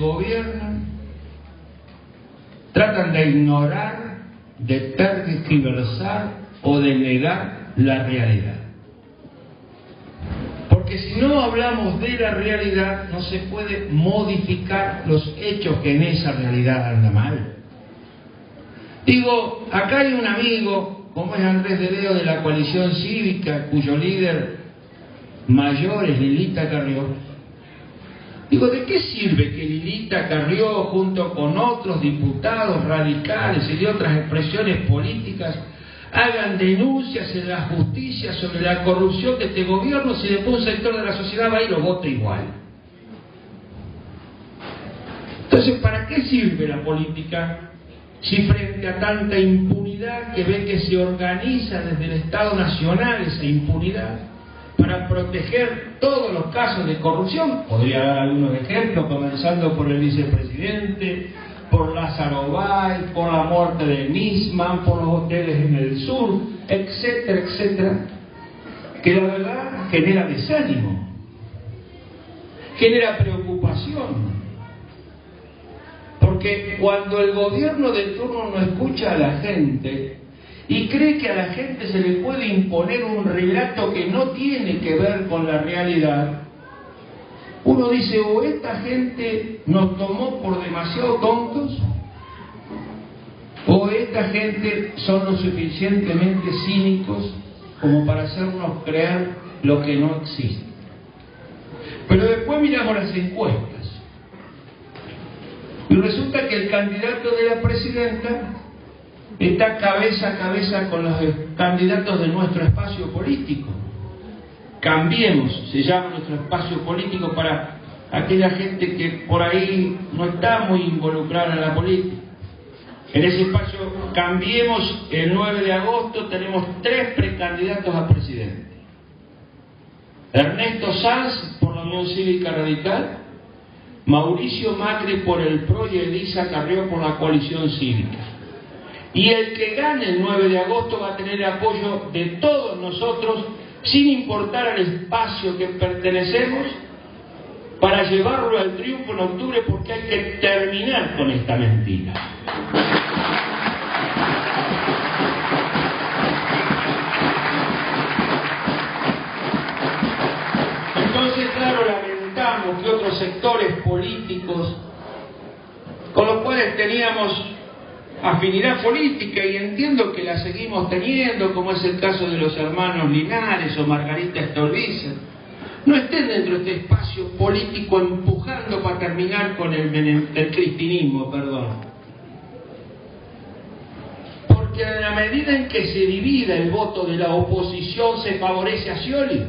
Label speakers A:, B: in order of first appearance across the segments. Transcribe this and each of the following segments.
A: gobiernan, tratan de ignorar, de tergiversar o de negar la realidad. Porque si no hablamos de la realidad, no se puede modificar los hechos que en esa realidad andan mal. Digo, acá hay un amigo, como es Andrés de Leo, de la coalición cívica, cuyo líder mayor es Lilita Carrió. Digo, ¿de qué sirve que Lilita Carrió, junto con otros diputados radicales y de otras expresiones políticas, hagan denuncias en la justicia sobre la corrupción de este gobierno si después un sector de la sociedad va y lo vota igual? Entonces, ¿para qué sirve la política si frente a tanta impunidad que ve que se organiza desde el Estado Nacional esa impunidad para proteger todos los casos de corrupción? Podría dar algunos ejemplos, comenzando por el vicepresidente, por Lázaro Báez, por la muerte de Nisman, por los hoteles en el sur, etcétera, etcétera, que la verdad genera desánimo, genera preocupación. Porque cuando el gobierno de turno no escucha a la gente y cree que a la gente se le puede imponer un relato que no tiene que ver con la realidad, uno dice, o esta gente nos tomó por demasiado tontos, o esta gente son lo suficientemente cínicos como para hacernos creer lo que no existe. Pero después miramos las encuestas y resulta que el candidato de la presidenta está cabeza a cabeza con los candidatos de nuestro espacio político. Cambiemos, se llama nuestro espacio político para aquella gente que por ahí no está muy involucrada en la política. En ese espacio Cambiemos, el 9 de agosto tenemos 3 precandidatos a presidente. Ernesto Sanz por la Unión Cívica Radical, Mauricio Macri por el PRO y Elisa Carrió por la coalición cívica. Y el que gane el 9 de agosto va a tener el apoyo de todos nosotros, sin importar al espacio que pertenecemos, para llevarlo al triunfo en octubre, porque hay que terminar con esta mentira. Entonces, claro, lamentamos que otros sectores políticos con los cuales teníamos afinidad política, y entiendo que la seguimos teniendo, como es el caso de los hermanos Linares o Margarita Stolbizer, no estén dentro de este espacio político empujando para terminar con el cristinismo, Porque en la medida en que se divida el voto de la oposición se favorece a Scioli.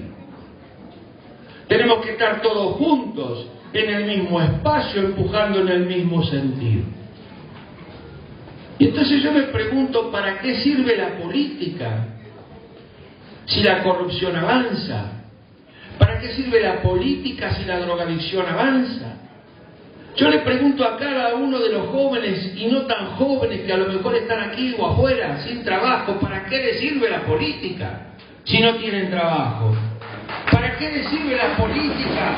A: Tenemos que estar todos juntos en el mismo espacio, empujando en el mismo sentido. Y entonces yo me pregunto, ¿para qué sirve la política si la corrupción avanza? ¿Para qué sirve la política si la drogadicción avanza? Yo le pregunto a cada uno de los jóvenes y no tan jóvenes que a lo mejor están aquí o afuera sin trabajo, ¿para qué les sirve la política si no tienen trabajo? ¿Para qué les sirve la política?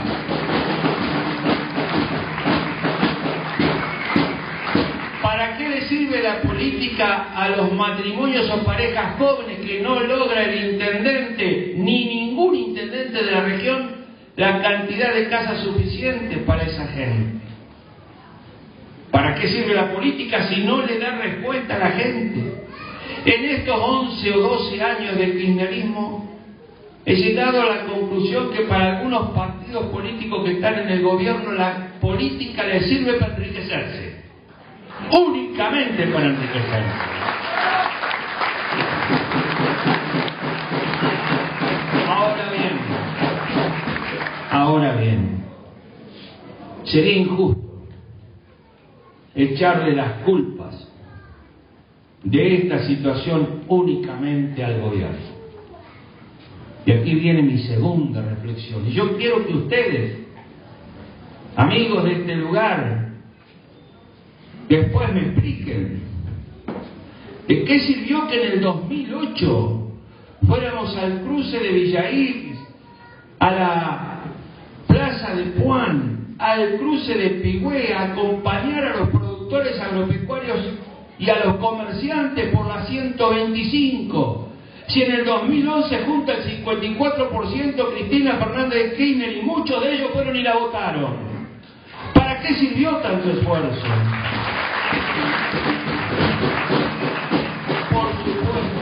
A: ¿Para qué le sirve la política a los matrimonios o parejas jóvenes que no logra el intendente, ni ningún intendente de la región, la cantidad de casas suficiente para esa gente? ¿Para qué sirve la política si no le da respuesta a la gente? En estos 11 o 12 años del kirchnerismo he llegado a la conclusión que para algunos partidos políticos que están en el gobierno la política les sirve para enriquecerse. Únicamente para enriquecerse. Ahora bien, sería injusto echarle las culpas de esta situación únicamente al gobierno. Y aquí viene mi segunda reflexión. Y yo quiero que ustedes, amigos de este lugar, después me expliquen de qué sirvió que en el 2008 fuéramos al cruce de Villa Iris, a la plaza de Puan, al cruce de Pigüé a acompañar a los productores agropecuarios y a los comerciantes por la 125. Si en el 2011 junta el 54% Cristina Fernández de Kirchner y muchos de ellos fueron y la votaron. ¿Para qué sirvió tanto esfuerzo? Por supuesto,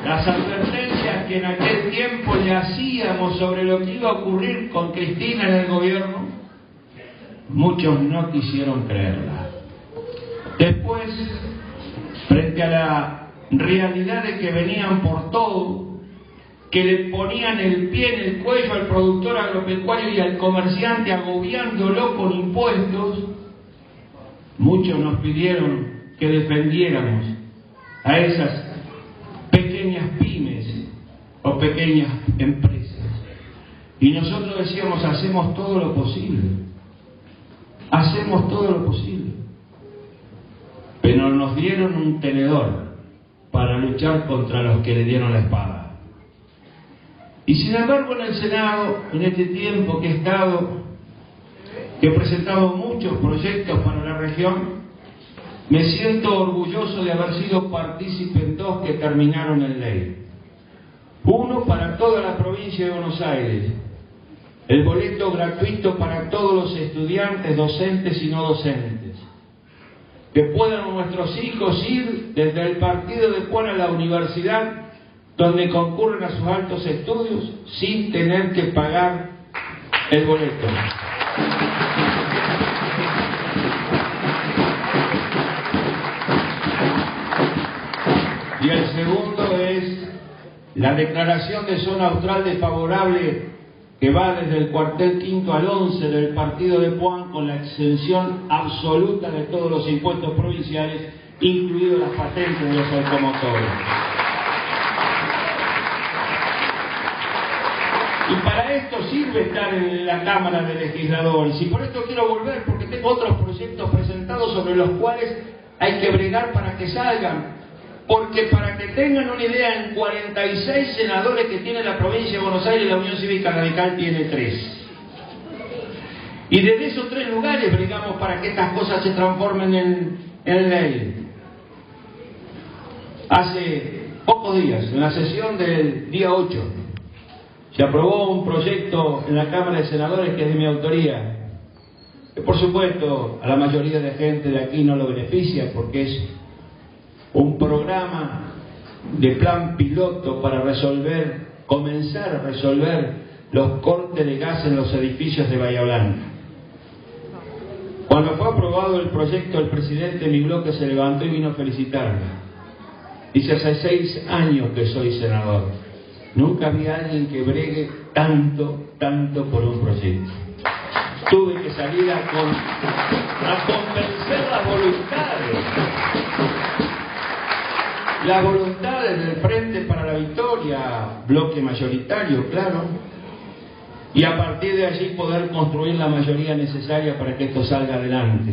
A: las advertencias que en aquel tiempo le hacíamos sobre lo que iba a ocurrir con Cristina en el gobierno, muchos no quisieron creerlas. Después, frente a la realidad de que venían por todo, que le ponían el pie en el cuello al productor agropecuario y al comerciante agobiándolo con impuestos, muchos nos pidieron que defendiéramos a esas pequeñas pymes o pequeñas empresas. Y nosotros decíamos, hacemos todo lo posible. Hacemos todo lo posible. Pero nos dieron un tenedor para luchar contra los que le dieron la espada. Y sin embargo en el Senado, en este tiempo que he estado, que he presentado muchos proyectos para la región, me siento orgulloso de haber sido partícipe en dos que terminaron en ley. Uno para toda la provincia de Buenos Aires, el boleto gratuito para todos los estudiantes, docentes y no docentes. Que puedan nuestros hijos ir desde el partido de Puan a la universidad, donde concurren a sus altos estudios, sin tener que pagar el boleto. Y el segundo es la declaración de zona austral desfavorable que va desde el cuartel 5 al 11 del partido de Puan, con la exención absoluta de todos los impuestos provinciales, incluidas las patentes de los automotores. Y para esto sirve estar en la Cámara de Legisladores. Y por esto quiero volver, porque tengo otros proyectos presentados sobre los cuales hay que bregar para que salgan. Porque para que tengan una idea, en 46 senadores que tiene la provincia de Buenos Aires, la Unión Cívica Radical tiene 3. Y desde esos 3 lugares bregamos para que estas cosas se transformen en ley. Hace pocos días, en la sesión del día 8, se aprobó un proyecto en la Cámara de Senadores que es de mi autoría, que por supuesto a la mayoría de gente de aquí no lo beneficia, porque es un programa de plan piloto para comenzar a resolver los cortes de gas en los edificios de Bahía Blanca. Cuando fue aprobado el proyecto, el presidente de mi bloque se levantó y vino a felicitarme. Dice, hace 6 años que soy senador. Nunca había alguien que bregue tanto por un proyecto. Tuve que salir a convencer las voluntades. Las voluntades del Frente para la Victoria, bloque mayoritario, claro, y a partir de allí poder construir la mayoría necesaria para que esto salga adelante.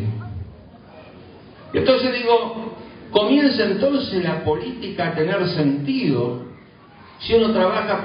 A: Y entonces digo, comienza entonces la política a tener sentido si uno trabaja